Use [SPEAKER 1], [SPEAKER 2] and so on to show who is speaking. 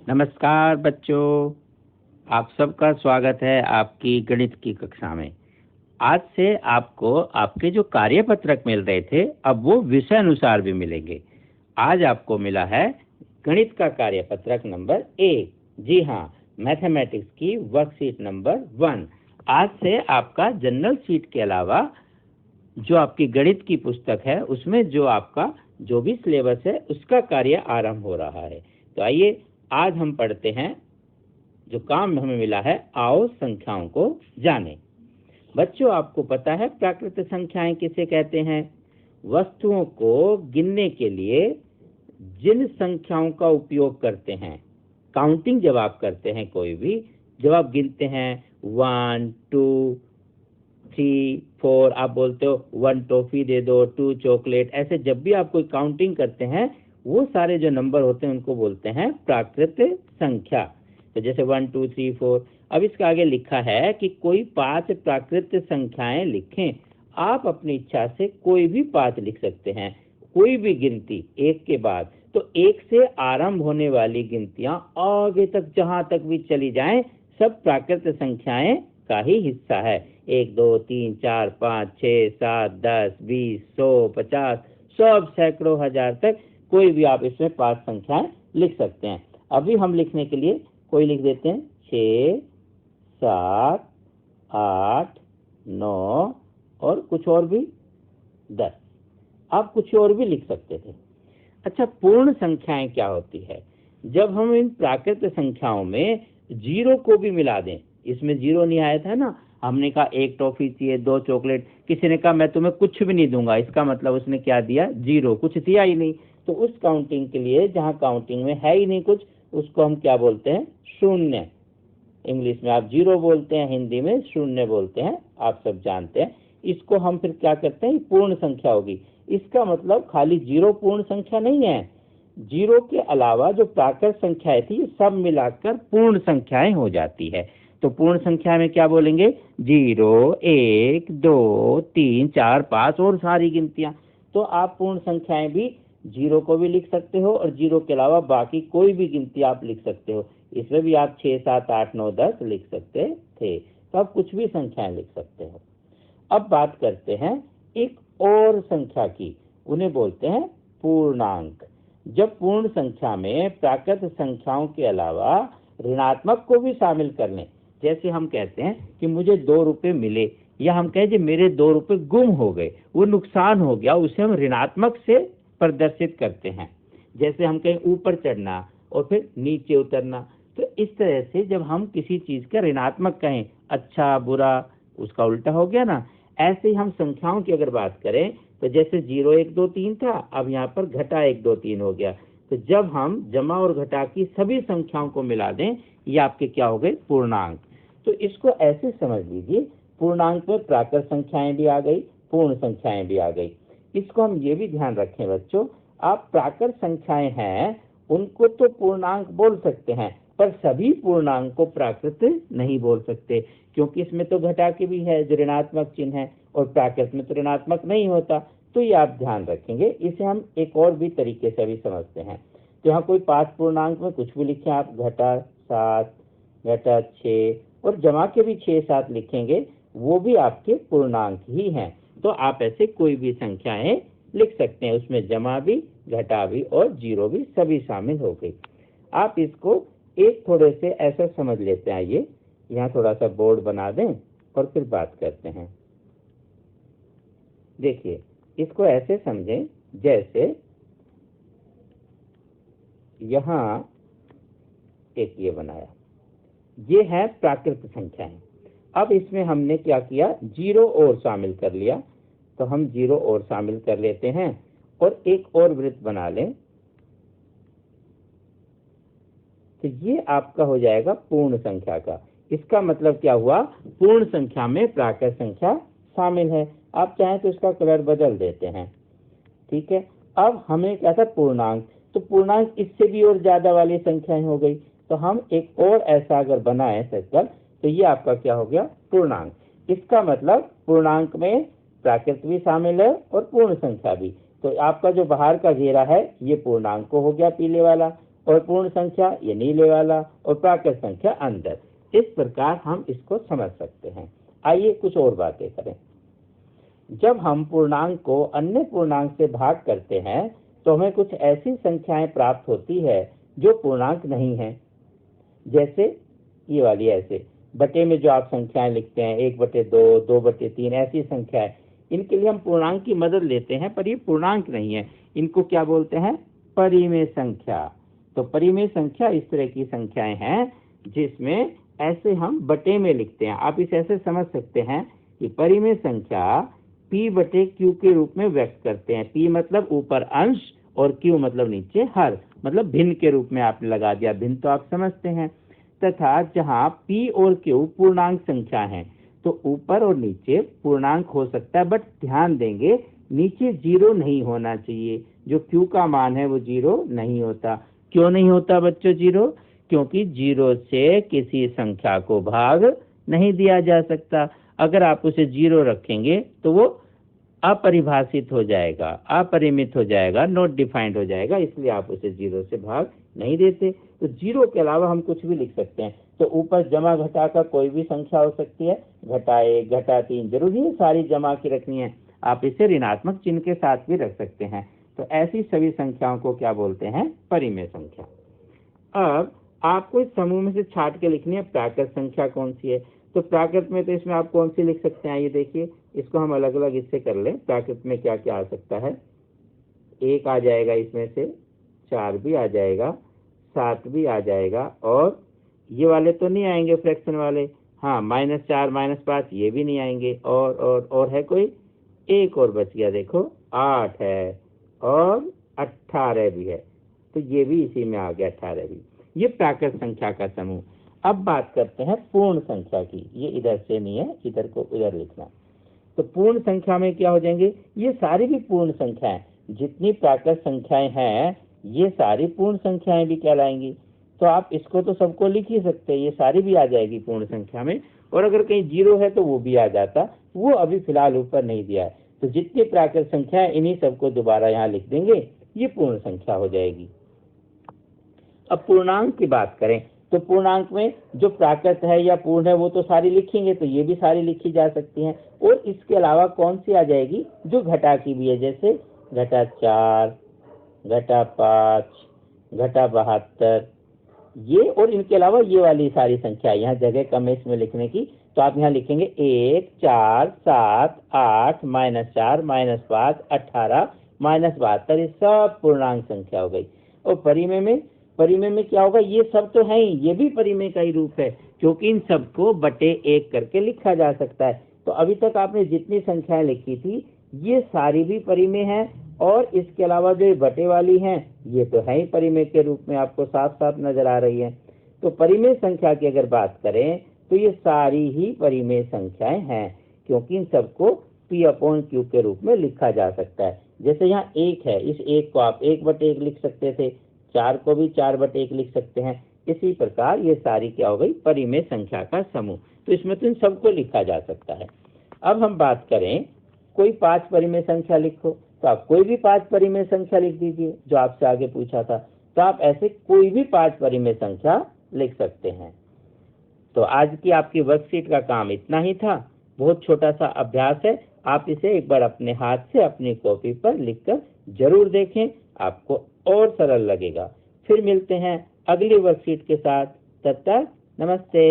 [SPEAKER 1] नमस्कार बच्चों, आप सबका स्वागत है आपकी गणित की कक्षा में। आज से आपको आपके जो कार्यपत्रक मिल रहे थे, अब वो विषय अनुसार भी मिलेंगे। आज आपको मिला है गणित का कार्यपत्रक नंबर 1। जी हाँ, मैथमेटिक्स की वर्कशीट नंबर 1। आज से आपका जनरल शीट के अलावा जो आपकी गणित की पुस्तक है, उसमें जो आपका जो भी सिलेबस है, उसका कार्य आरंभ हो रहा है। तो आइए आज हम पढ़ते हैं। जो काम हमें मिला है, आओ संख्याओं को जाने। बच्चों, आपको पता है प्राकृत संख्याएं किसे कहते हैं? वस्तुओं को गिनने के लिए जिन संख्याओं का उपयोग करते हैं, काउंटिंग जब आप करते हैं, कोई भी जब आप गिनते हैं 1 2 3 4, आप बोलते हो 1 टॉफी दे दो, 2 चॉकलेट, ऐसे जब भी आप कोई काउंटिंग करते हैं, वो सारे जो नंबर होते हैं उनको बोलते हैं प्राकृत संख्या। तो जैसे 1 2 3 4। अब इसके आगे लिखा है कि कोई 5 प्राकृत संख्याएं लिखें। आप अपनी इच्छा से कोई भी 5 लिख सकते हैं, कोई भी गिनती एक के बाद। तो एक से आरंभ होने वाली गिनतियां आगे तक जहां तक भी चली जाएं, सब प्राकृत संख्याएं का ही हिस्सा है। 1 2 3 4 5 6 7 10 20 100 50, सब सैकड़ों हजार तक कोई भी आप इसमें 5 संख्याएं लिख सकते हैं। अभी हम लिखने के लिए कोई लिख देते हैं 6 7 8 9 और कुछ और भी 10। आप कुछ और भी लिख सकते थे। अच्छा, पूर्ण संख्याएं क्या होती है? जब हम इन प्राकृत संख्याओं में जीरो को भी मिला दें। इसमें जीरो नहीं आया था ना, हमने कहा 1 टॉफी चाहिए, 2 चॉकलेट, किसी ने कहा मैं तुम्हें कुछ भी नहीं दूंगा, इसका मतलब उसने क्या दिया? जीरो, कुछ दिया ही नहीं। तो उस काउंटिंग के लिए जहां काउंटिंग में है ही नहीं कुछ, उसको हम क्या बोलते हैं? शून्य। इंग्लिश में आप जीरो बोलते हैं, हिंदी में शून्य बोलते हैं, आप सब जानते हैं। इसको हम फिर क्या करते हैं? पूर्ण संख्या होगी। इसका मतलब खाली जीरो पूर्ण संख्या नहीं है, जीरो के अलावा जो प्राकृत संख्याएं थी सब मिलाकर पूर्ण संख्याएं हो जाती है। तो पूर्ण संख्या में क्या बोलेंगे? 0 1 2 3 4 5 और सारी गिनतियां। तो आप पूर्ण संख्याएं भी जीरो को भी लिख सकते हो और जीरो के अलावा बाकी कोई भी गिनती आप लिख सकते हो। इसमें भी आप 6 7 8 9 10 लिख सकते थे। तो आप कुछ भी संख्याएं लिख सकते हो। अब बात करते हैं एक और संख्या की, उन्हें बोलते हैं पूर्णांक। जब पूर्ण संख्या में प्राकृत संख्याओं के अलावा ऋणात्मक को भी शामिल कर लें, जैसे हम कहते हैं कि मुझे 2 रुपए मिले, या हम कहें कि मेरे 2 रुपए गुम हो गए, वो नुकसान हो गया, उसे हम ऋणात्मक से प्रदर्शित करते हैं। जैसे हम कहें ऊपर चढ़ना और फिर नीचे उतरना। तो इस तरह से जब हम किसी चीज का ऋणात्मक कहें, अच्छा बुरा, उसका उल्टा हो गया ना। ऐसे ही हम संख्याओं की अगर बात करें, तो जैसे 0 1 2 3 था, अब यहाँ पर घटा 1 2 3 हो गया। तो जब हम जमा और घटा की सभी संख्याओं को मिला दें, ये आपके क्या हो गए? पूर्णांक। तो इसको ऐसे समझ लीजिए, पूर्णांक में प्राकृत संख्याएं भी आ गई, पूर्ण संख्याएं भी आ गई। इसको हम ये भी ध्यान रखें बच्चों, आप प्राकृत संख्याएं हैं उनको तो पूर्णांक बोल सकते हैं, पर सभी पूर्णांक को प्राकृत नहीं बोल सकते, क्योंकि इसमें तो घटा के भी है जो ऋणात्मक चिन्ह है, और प्राकृत में तो ऋणात्मक नहीं होता। तो ये आप ध्यान रखेंगे। इसे हम एक और भी तरीके से भी समझते हैं। तो यहाँ कोई 5 पूर्णांक में कुछ भी लिखें आप, घटा 7 घटा 6 और जमा के भी 6 7 लिखेंगे, वो भी आपके पूर्णांक ही हैं। तो आप ऐसे कोई भी संख्याएं लिख सकते हैं, उसमें जमा भी, घटा भी और जीरो भी सभी शामिल हो गई। आप इसको एक थोड़े से ऐसा समझ लेते हैं। आइए यहाँ थोड़ा सा बोर्ड बना दें और फिर बात करते हैं। देखिए, इसको ऐसे समझें जैसे यहाँ एक ये बनाया, ये है प्राकृत संख्याएं। अब इसमें हमने क्या किया? जीरो और शामिल कर लिया। तो हम जीरो और शामिल कर लेते हैं और एक और वृत्त बना लें। तो ये आपका हो जाएगा पूर्ण संख्या का। इसका मतलब क्या हुआ? पूर्ण संख्या में प्राकृत संख्या शामिल है। आप चाहें तो इसका कलर बदल देते हैं, ठीक है। अब हमें क्या था? पूर्णांक। तो पूर्णांक इससे भी और ज्यादा वाली संख्याएं हो गई। तो हम एक और ऐसा अगर बनाए सर्कल, तो ये आपका क्या हो गया? पूर्णांक। इसका मतलब पूर्णांक में प्राकृत भी शामिल है और पूर्ण संख्या भी। तो आपका जो बाहर का घेरा है, ये पूर्णांक को हो गया पीले वाला, और पूर्ण संख्या ये नीले वाला और प्राकृत संख्या अंदर। इस प्रकार हम इसको समझ सकते हैं। आइए कुछ और बातें करें। जब हम पूर्णांक को अन्य पूर्णांक से भाग करते हैं तो हमें कुछ ऐसी संख्याएं प्राप्त होती है जो पूर्णांक नहीं है। जैसे ये वाली, ऐसे बटे में जो आप संख्याएं लिखते हैं 1/2, 2/3, ऐसी संख्याएं, इनके लिए हम पूर्णांक की मदद लेते हैं, पर ये पूर्णांक नहीं है। इनको क्या बोलते हैं? परिमेय संख्या। तो परिमेय संख्या इस तरह की संख्याएं हैं जिसमें ऐसे हम बटे में लिखते हैं। आप इसे ऐसे समझ सकते हैं कि परिमेय संख्या p/q के रूप में व्यक्त करते हैं। p मतलब ऊपर अंश और q मतलब नीचे हर, मतलब भिन्न के रूप में आपने लगा दिया। भिन्न तो आप समझते हैं। तथा जहाँ p और q पूर्णांक संख्या हैं तो ऊपर और नीचे पूर्णांक हो सकता है, बट ध्यान देंगे नीचे 0 नहीं होना चाहिए। जो q का मान है वो 0 नहीं होता। क्यों नहीं होता बच्चों 0? क्योंकि 0 से किसी संख्या को भाग नहीं दिया जा सकता। अगर आप उसे 0 रखेंगे तो वो अपरिभाषित हो जाएगा, अपरिमित हो जाएगा, नॉट डिफाइंड हो जाएगा, इसलिए आप उसे 0 से भाग नहीं देते। तो 0 के अलावा हम कुछ भी लिख सकते हैं। तो ऊपर जमा घटा का कोई भी संख्या हो सकती है, घटा 1, घटा 3, जरूरी है सारी जमा की रखनी है। आप इसे ऋणात्मक चिन्ह के साथ भी रख सकते हैं। तो ऐसी सभी संख्याओं को क्या बोलते हैं? परिमेय संख्या। अब आपको इस समूह में से छांट के लिखनी है प्राकृत संख्या कौन सी है। तो प्राकृत में तो इसमें आप कौन सी लिख सकते हैं? ये देखिए, इसको हम अलग अलग इससे कर लें। प्राकृत में क्या क्या आ सकता है? 1 आ जाएगा, इसमें से 4 भी आ जाएगा, 7 भी आ जाएगा, और ये वाले तो नहीं आएंगे फ्रैक्शन वाले। हाँ, -4, -5 ये भी नहीं आएंगे। और है कोई? एक और बच गया, देखो 8 है और 18 भी है, तो ये भी इसी में आ गया, 18 भी। ये प्राकृत संख्या का समूह। अब बात करते हैं पूर्ण संख्या की। ये इधर से नहीं है, इधर को इधर लिखना। तो पूर्ण संख्या में क्या हो जाएंगे? ये सारी भी पूर्ण संख्याएं, जितनी प्राकृत संख्याएं हैं ये सारी पूर्ण संख्याएं भी कहलाएंगी। तो आप इसको तो सबको लिख ही सकते हैं, ये सारी भी आ जाएगी पूर्ण संख्या में। और अगर कहीं 0 है तो वो भी आ जाता, वो अभी फिलहाल ऊपर नहीं दिया है। तो जितनी प्राकृत संख्या है इन्हीं सबको दोबारा यहाँ लिख देंगे, ये पूर्ण संख्या हो जाएगी। अब पूर्णांक की बात करें तो पूर्णांक में जो प्राकृत है या पूर्ण है वो तो सारी लिखेंगे, तो ये भी सारी लिखी जा सकती हैं। और इसके अलावा कौन सी आ जाएगी? जो घटा की भी है, जैसे घटा 4, घटा 5, घटा 72, ये। और इनके अलावा ये वाली सारी संख्या, यहाँ जगह कम है इसमें लिखने की, तो आप यहाँ लिखेंगे 1, 4, 7, 8, -4, -5, 18, -72, ये सब पूर्णांक संख्या हो गई। और परिमेय में क्या होगा? ये सब तो है ही, ये भी परिमेय का ही रूप है, क्योंकि इन सबको बटे 1 करके लिखा जा सकता है। तो अभी तक आपने जितनी संख्याएं लिखी थी ये सारी भी परिमेय हैं, और इसके अलावा जो ये बटे वाली हैं ये तो है ही परिमेय के रूप में, आपको साफ साफ नजर आ रही है। तो परिमेय संख्या की अगर बात करें तो ये सारी ही परिमेय संख्याएं हैं, क्योंकि इन सबको p/q के रूप में लिखा जा सकता है। जैसे यहाँ 1 है, इस 1 को आप 1/1 लिख सकते थे, 4 को भी 4/1 लिख सकते हैं। इसी प्रकार ये सारी क्या हो गई? परिमेय संख्या का समूह। तो इसमें तो इन सबको लिखा जा सकता है। अब हम बात करें, कोई 5 परिमेय संख्या लिखो, तो आप कोई भी 5 परिमेय संख्या लिख दीजिए जो आपसे आगे पूछा था। तो आप ऐसे कोई भी 5 परिमेय संख्या लिख सकते हैं। तो आज की आपकी वर्कशीट का काम इतना ही था। बहुत छोटा सा अभ्यास है, आप इसे एक बार अपने हाथ से अपनी कॉपी पर लिखकर जरूर देखें, आपको और सरल लगेगा। फिर मिलते हैं अगली वर्कशीट के साथ। तब तक नमस्ते।